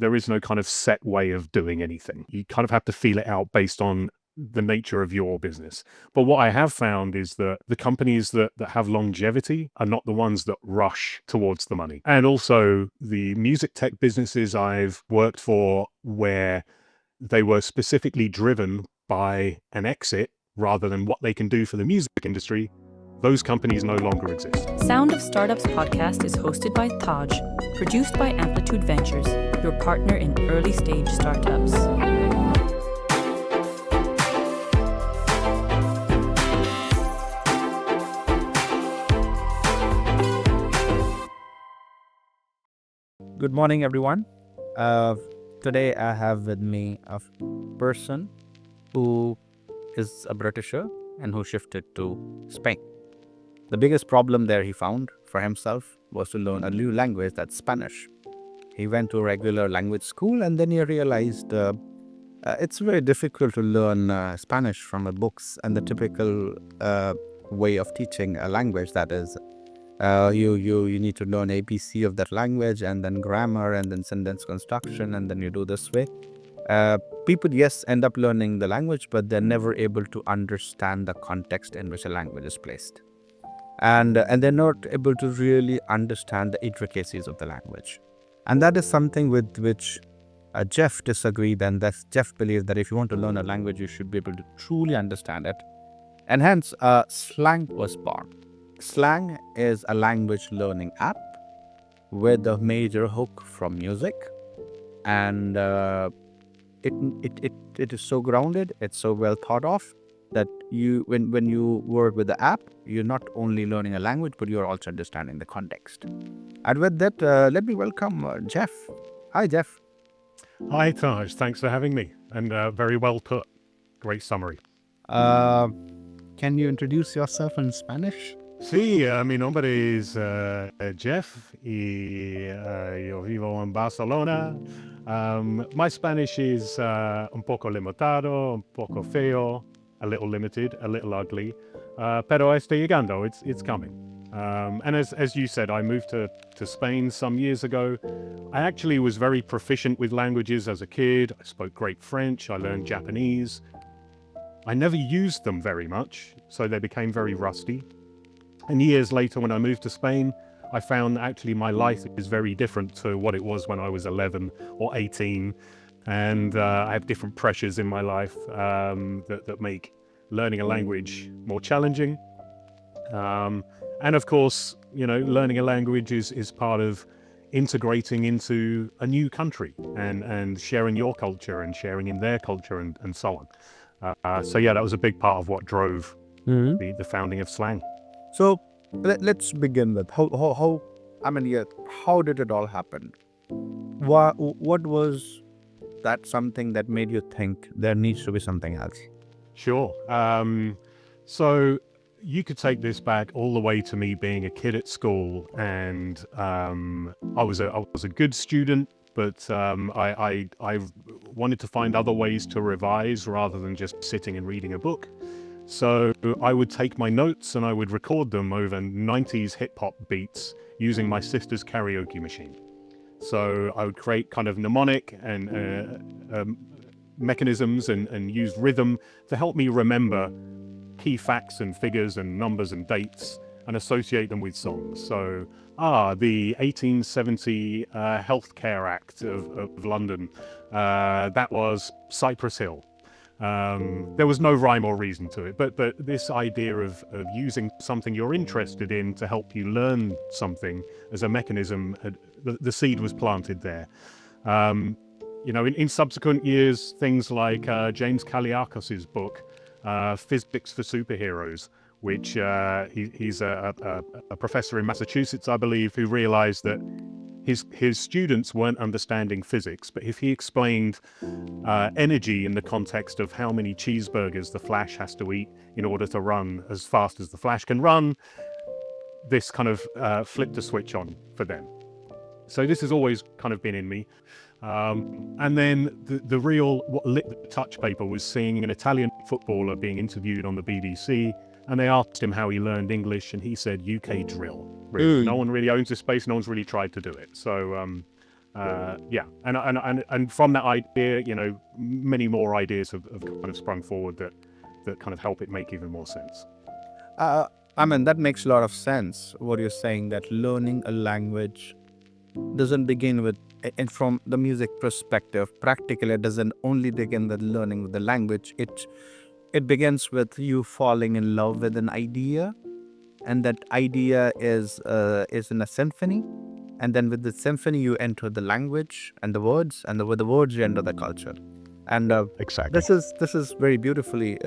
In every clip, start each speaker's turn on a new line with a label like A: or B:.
A: There is no kind of set way of doing anything. You kind of have to feel it out based on the nature of your business. But what I have found is that the companies that have longevity are not the ones that rush towards the money. And also the music tech businesses I've worked for, where they were specifically driven by an exit rather than what they can do for the music industry, those companies no longer exist.
B: Sound of Startups podcast is hosted by Taj, produced by Amplitude Ventures, your partner in early stage startups.
C: Good morning, everyone. Today I have with me a person who is a Britisher and who shifted to Spain. The biggest problem there he found for himself was to learn a new language, that's Spanish. He went to a regular language school and then he realized it's very difficult to learn Spanish from the books and the typical way of teaching a language, that is you need to learn ABC of that language and then grammar and then sentence construction, and then you do this way. People, yes, end up learning the language, but they're never able to understand the context in which a language is placed. And they're not able to really understand the intricacies of the language. And that is something with which Jeff disagreed, and that Jeff believes that if you want to learn a language, you should be able to truly understand it. And hence, Slang was born. Slang is a language learning app with a major hook from music, and it is so grounded, it's so well thought of, that you when you work with the app, you're not only learning a language, but you're also understanding the context. And with that, let me welcome Jeff. Hi, Jeff.
A: Hi, Taj. Thanks for having me. And very well put. Great summary.
C: Can you introduce yourself in Spanish?
A: Sí, mi nombre es Jeff y yo vivo en Barcelona. My Spanish is un poco limitado, un poco feo, a little limited, a little ugly, pero estoy llegando, it's coming. And as you said, I moved to Spain some years ago. I actually was very proficient with languages as a kid. I spoke great French, I learned Japanese. I never used them very much, so they became very rusty. And years later, when I moved to Spain, I found actually my life is very different to what it was when I was 11 or 18. And I have different pressures in my life that make learning a language more challenging. And of course, learning a language is part of integrating into a new country and sharing your culture and sharing in their culture and so on. So yeah, that was a big part of what drove the founding of Slang.
C: So let's begin with how did it all happen? What was that something that made you think there needs to be something else?
A: Sure. So you could take this back all the way to me being a kid at school, and I was a good student, but I wanted to find other ways to revise rather than just sitting and reading a book. So I would take my notes and I would record them over 90s hip-hop beats using my sister's karaoke machine. So I would create kind of mnemonic and mechanisms and use rhythm to help me remember key facts and figures and numbers and dates and associate them with songs. So, the 1870 Healthcare Act of London, that was Cypress Hill. There was no rhyme or reason to it, but this idea of using something you're interested in to help you learn something as a mechanism, the seed was planted there. In subsequent years, things like James Kaliakos's book, Physics for Superheroes, which he's a professor in Massachusetts, I believe, who realized that his students weren't understanding physics, but if he explained energy in the context of how many cheeseburgers the Flash has to eat in order to run as fast as the Flash can run, this kind of flipped a switch on for them. So this has always kind of been in me. And then the real what lit the touch paper was seeing an Italian footballer being interviewed on the BBC, and they asked him how he learned English, and he said UK drill. Really. No one really owns this space, no one's really tried to do it. So Yeah, and from that idea, many more ideas have kind of sprung forward that kind of help it make even more sense.
C: I mean, that makes a lot of sense. What you're saying, that learning a language doesn't begin with, and from the music perspective, practically it doesn't only begin with learning the language. It begins with you falling in love with an idea, and that idea is in a symphony, and then with the symphony you enter the language and the words, and with the words you enter the culture. And
A: Exactly.
C: this is very beautifully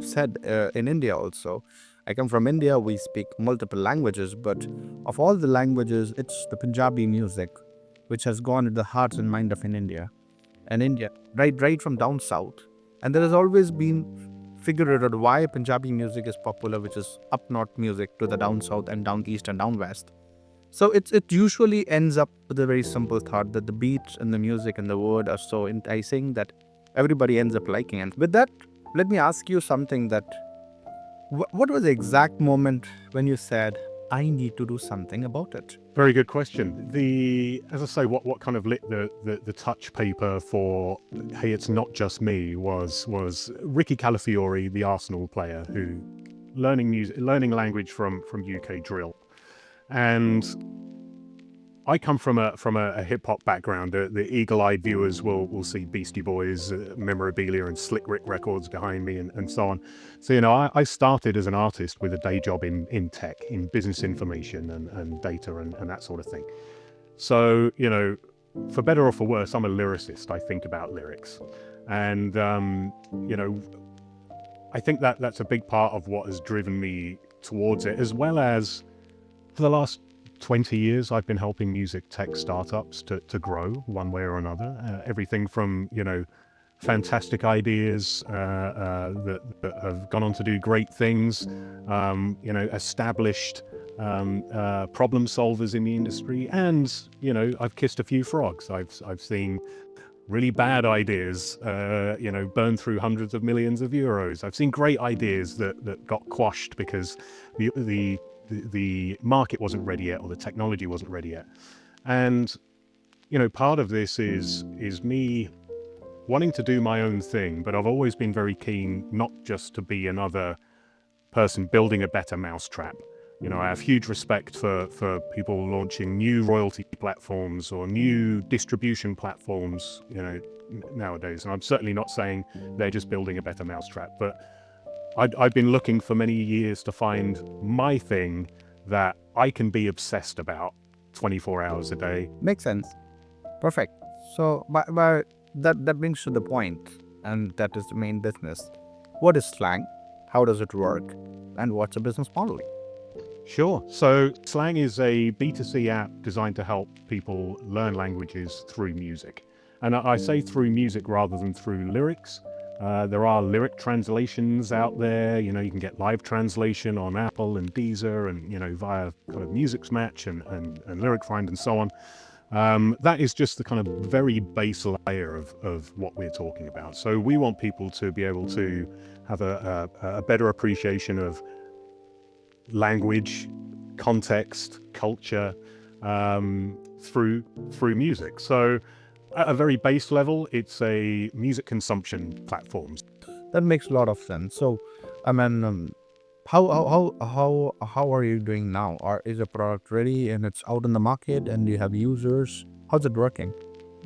C: said in India also. I come from India, we speak multiple languages, but of all the languages, it's the Punjabi music which has gone to the hearts and mind of India, right from down south. And there has always been figured out why Punjabi music is popular, which is up north music, to the down south and down east and down west. So it usually ends up with a very simple thought that the beats and the music and the word are so enticing that everybody ends up liking. And with that, let me ask you something, that what was the exact moment when you said, I need to do something about it?
A: Very good question. As I say, what kind of lit the touch paper for, hey, it's not just me, was Ricky Calafiore, the Arsenal player, who learning language from UK drill. And I come from a hip hop background. The eagle-eyed viewers will see Beastie Boys memorabilia and Slick Rick records behind me and so on. So I started as an artist with a day job in tech, in business information and data and that sort of thing. So for better or for worse, I'm a lyricist. I think about lyrics, and I think that's a big part of what has driven me towards it, as well as for the last 20 years, I've been helping music tech startups to grow one way or another. Everything from, fantastic ideas that have gone on to do great things, established problem solvers in the industry. And, I've kissed a few frogs. I've seen really bad ideas, burn through hundreds of millions of euros. I've seen great ideas that got quashed because the market wasn't ready yet, or the technology wasn't ready yet. And part of this is me wanting to do my own thing, but I've always been very keen not just to be another person building a better mousetrap. I have huge respect for people launching new royalty platforms or new distribution platforms nowadays, and I'm certainly not saying they're just building a better mousetrap, but I've been looking for many years to find my thing that I can be obsessed about 24 hours a day.
C: Makes sense. Perfect. So but that brings to the point, and that is the main business. What is Slang? How does it work? And what's a business model?
A: Sure. So Slang is a B2C app designed to help people learn languages through music. And I say through music rather than through lyrics. There are lyric translations out there. You can get live translation on Apple and Deezer and, via kind of Music Match and Lyric Find and so on. That is just the kind of very base layer of what we're talking about. So we want people to be able to have a better appreciation of language, context, culture through music. So at a very base level, it's a music consumption platform.
C: That makes a lot of sense. So, I mean, how are you doing now? Or is the product ready and it's out in the market and you have users? How's it working?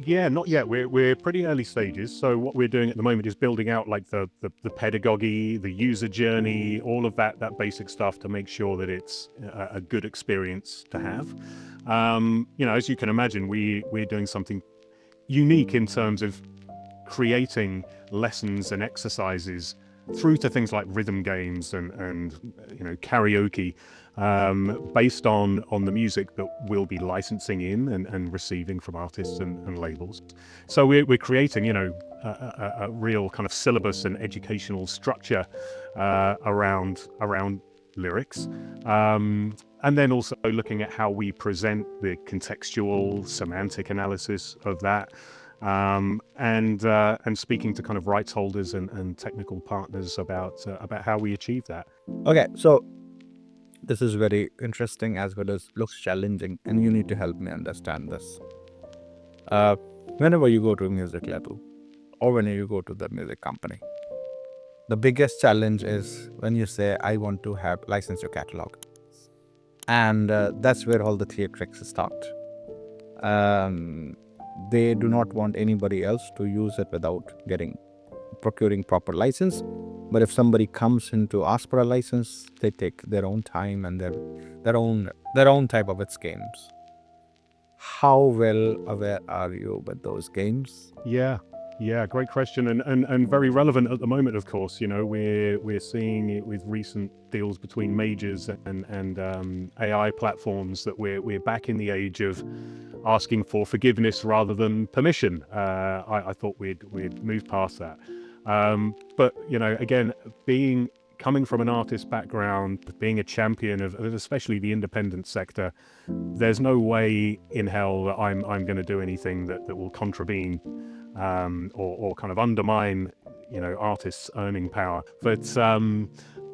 A: Yeah, not yet. We're pretty early stages. So what we're doing at the moment is building out like the pedagogy, the user journey, all of that basic stuff to make sure that it's a good experience to have. As you can imagine, we're doing something unique in terms of creating lessons and exercises through to things like rhythm games and karaoke, based on the music that we'll be licensing in and receiving from artists and labels. So we're creating a real kind of syllabus and educational structure around lyrics, and then also looking at how we present the contextual semantic analysis of that, and speaking to kind of rights holders and technical partners about how we achieve that.
C: Okay, so this is very interesting as well as looks challenging, and you need to help me understand this. Whenever you go to a music label or when you go to the music company, the biggest challenge is when you say, I want to have license your catalog. And that's where all the theatrics start. They do not want anybody else to use it without procuring proper license. But if somebody comes in to ask for a license, they take their own time and their own type of its games. How well aware are you with those games?
A: Yeah, great question, and very relevant at the moment. Of course, we're seeing it with recent deals between majors and AI platforms that we're back in the age of asking for forgiveness rather than permission. I thought we'd move past that, but again, coming from an artist background, being a champion of especially the independent sector, there's no way in hell that I'm going to do anything that will contravene or kind of undermine artists' earning power. But so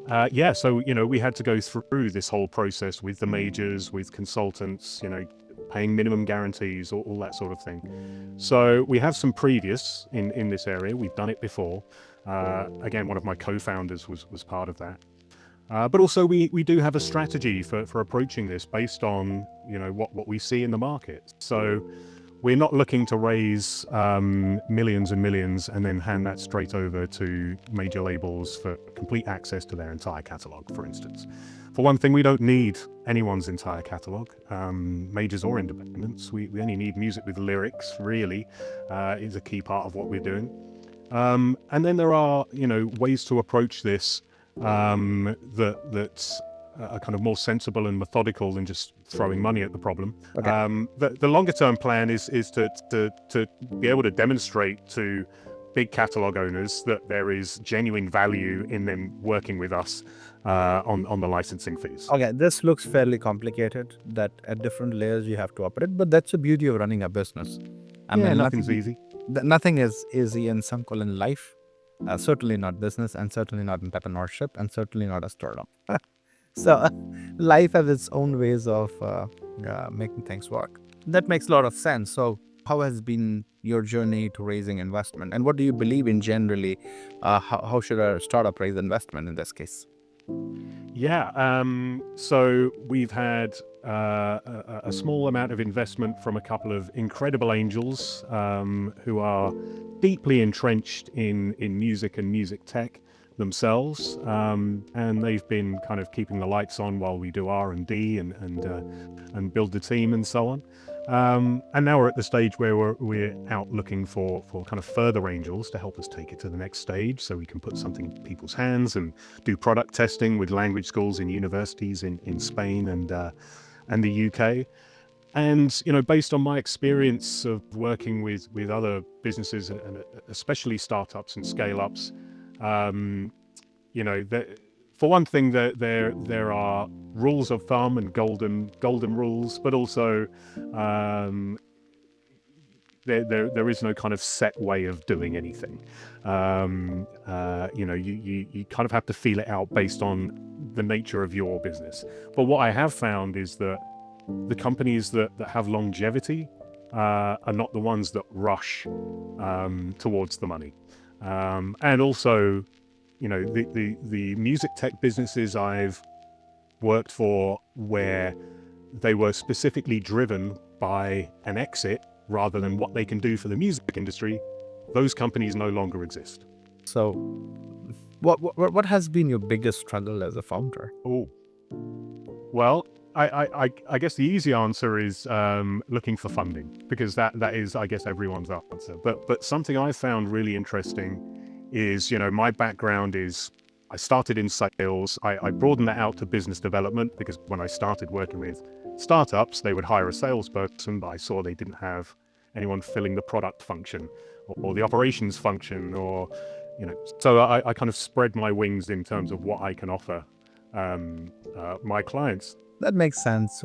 A: we had to go through this whole process with the majors, with consultants, paying minimum guarantees, all that sort of thing. So we have some previous in this area. We've done it before. Again, one of my co-founders was part of that. But also we do have a strategy for approaching this based on what we see in the market. So we're not looking to raise millions and millions and then hand that straight over to major labels for complete access to their entire catalog, for instance. For one thing, we don't need anyone's entire catalog, majors or independents. We only need music with lyrics, really, is a key part of what we're doing. And then there are, ways to approach this that's kind of more sensible and methodical than just throwing money at the problem.
C: Okay.
A: The longer term plan is to be able to demonstrate to big catalog owners that there is genuine value in them working with us on the licensing fees.
C: Okay, this looks fairly complicated, that at different layers you have to operate, but that's the beauty of running a business.
A: Nothing's easy.
C: Nothing is easy in some call in life. Certainly not business, and certainly not entrepreneurship, and certainly not a startup. So life has its own ways of making things work. That makes a lot of sense. So how has been your journey to raising investment, and what do you believe in generally? How should a startup raise investment in this case?
A: Yeah, so we've had a small amount of investment from a couple of incredible angels who are deeply entrenched in music and music tech themselves, and they've been kind of keeping the lights on while we do R&D and build the team and so on. And now we're at the stage where we're out looking for kind of further angels to help us take it to the next stage, so we can put something in people's hands and do product testing with language schools in universities in Spain and the UK. And based on my experience of working with other businesses and especially startups and scale-ups, for one thing, there are rules of thumb and golden rules, but also there is no kind of set way of doing anything. You kind of have to feel it out based on the nature of your business. But what I have found is that the companies that have longevity are not the ones that rush towards the money. And also, the music tech businesses I've worked for, where they were specifically driven by an exit rather than what they can do for the music industry, those companies no longer exist.
C: So what has been your biggest struggle as a founder?
A: Oh, well, I guess the easy answer is looking for funding, because that is, I guess, everyone's answer. But something I found really interesting is, my background is, I started in sales. I broadened that out to business development, because when I started working with startups, they would hire a salesperson, but I saw they didn't have anyone filling the product function or the operations function, or so I kind of spread my wings in terms of what I can offer my clients.
C: That makes sense.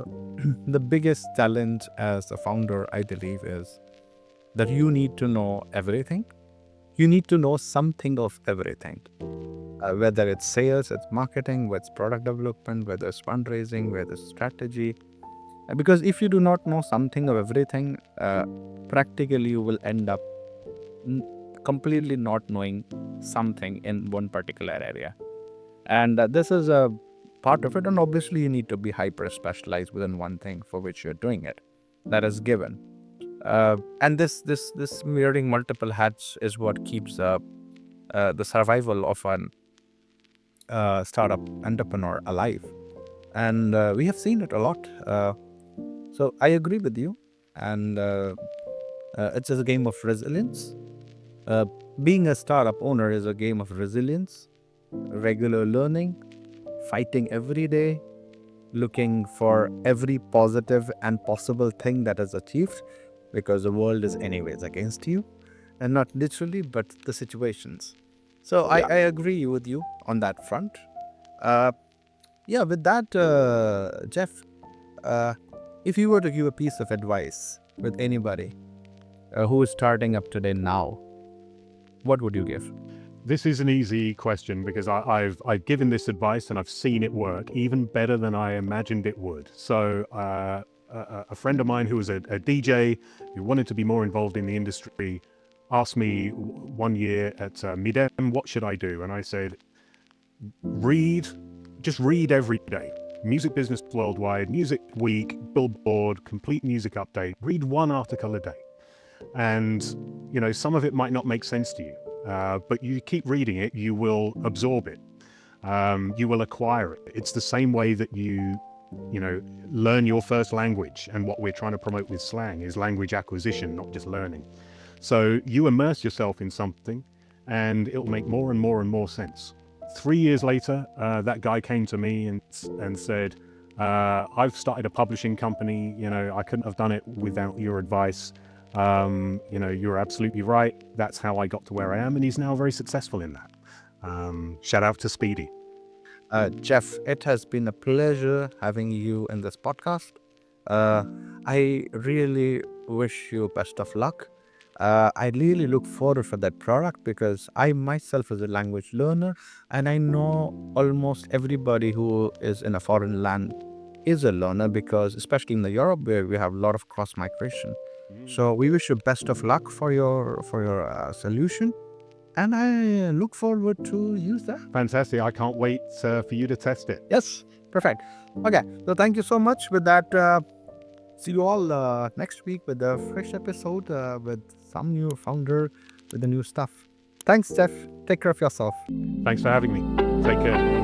C: The biggest challenge as a founder, I believe, is that you need to know everything. You need to know something of everything, whether it's sales, it's marketing, whether it's product development, whether it's fundraising, whether it's strategy. Because if you do not know something of everything, practically you will end up completely not knowing something in one particular area. And this is a part of it. And obviously, you need to be hyper specialized within one thing for which you're doing it. That is given. And this wearing multiple hats is what keeps the survival of an startup entrepreneur alive. And we have seen it a lot. So I agree with you. And it's a game of resilience. Being a startup owner is a game of resilience, regular learning, fighting every day, looking for every positive and possible thing that is achieved, because the world is anyways against you, and not literally, but the situations. So I agree with you on that front. With that, Jeff, if you were to give a piece of advice with anybody who is starting up today now, what would you give?
A: This is an easy question because I've given this advice and I've seen it work even better than I imagined it would. So a friend of mine who was a DJ who wanted to be more involved in the industry asked me one year at Midem, what should I do? And I said, just read every day. Music Business Worldwide, Music Week, Billboard, Complete Music Update. Read one article a day. And, some of it might not make sense to you, but you keep reading it, you will absorb it. You will acquire it. It's the same way that you learn your first language. And what we're trying to promote with Slang is language acquisition, not just learning. So you immerse yourself in something and it'll make more and more and more sense. 3 years later, that guy came to me and said, I've started a publishing company. I couldn't have done it without your advice. You're absolutely right. That's how I got to where I am. And he's now very successful in that. Shout out to Speedy.
C: Jeff, it has been a pleasure having you in this podcast. I really wish you best of luck. I really look forward for that product because I myself is a language learner and I know almost everybody who is in a foreign land is a learner, because especially in the Europe where we have a lot of cross migration. So we wish you best of luck for your solution, and I look forward to use that.
A: Fantastic. I can't wait for you to test it.
C: Yes, perfect. Okay, so thank you so much. With that, see you all next week with a fresh episode with some new founder with the new stuff. Thanks, Jeff. Take care of yourself.
A: Thanks for having me. Take care.